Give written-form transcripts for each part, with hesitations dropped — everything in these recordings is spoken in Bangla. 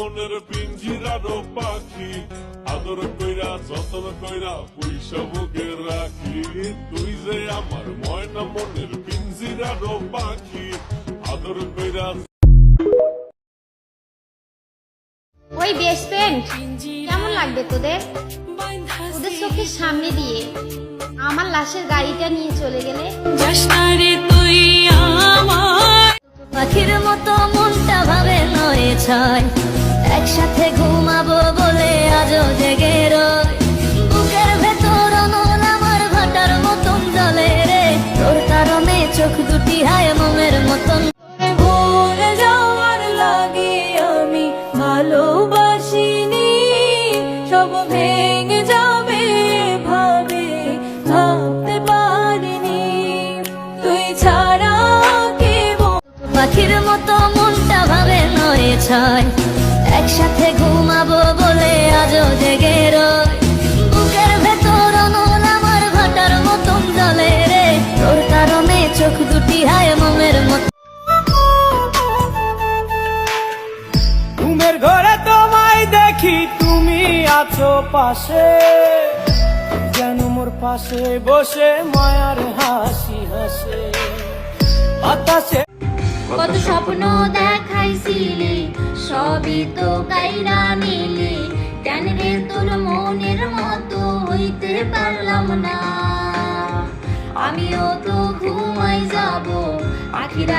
মনের পিঞ্জিরার পাখি, আদর কইরা যতন কইরা পয়সা বুকে রাখি। তুই যে আমার ময়না মনের পিঞ্জিরার পাখি, আদর কইরা। ওই বেস্ট ফ্রেন্ড, কেমন লাগবে তোদের? ওদের চোখের সামনে দিয়ে আমার লাশের গাড়িটা নিয়ে চলে গেলে? তুই আমার পাখির মতো মনটা ভাবে নয় ছয়, একসাথে ঘুমাবো বলে আজও জেগে রয়। বুকের ভেতর অনল আমার ভাটার মতন জলে রে, তোর কারণে চোখ দুটি হায় মোমের মতন। ভুলে যাওয়ার লাগে আমি ভালোবাসিনি, সব ভেঙে যাবে ভাবে ভাবতে পারিনি। তুই ছাড়া পাখির মতো মনটা ভাবে নয় ছয়, একসাথে ঘুমাবো বলে আজও জেগে রয়। বুকের ভেতর অনল আমার ভাটার মতন জলে রে, তোর কারণে চোখ দুটি হায় মোমের মতো। ঘুমের ঘরে তোমায় দেখি, তুমি আছো পাশে, যেন মোর পাশে বসে মায়ার হাসি হাসে। বাতাসে কত স্বপ্ন দেখাইছিলি, সবই তো কাইরা মিলি। কেন রে তোর মনের মতো হইতে পারলাম না, আমিও তো ঘুমাই যাব আখিরা।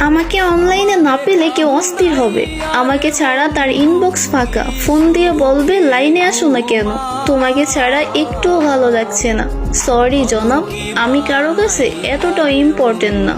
আমাকে অনলাইনে না পেলে কেউ অস্থির হবে। আমাকে ছাড়া তার ইনবক্স ফাঁকা, ফোন দিয়ে বলবে লাইনে আসো না কেন, তোমাকে ছাড়া একটুও ভালো লাগছে না। সরি জনাব, আমি কারো কাছে এতটা ইম্পর্টেন্ট না।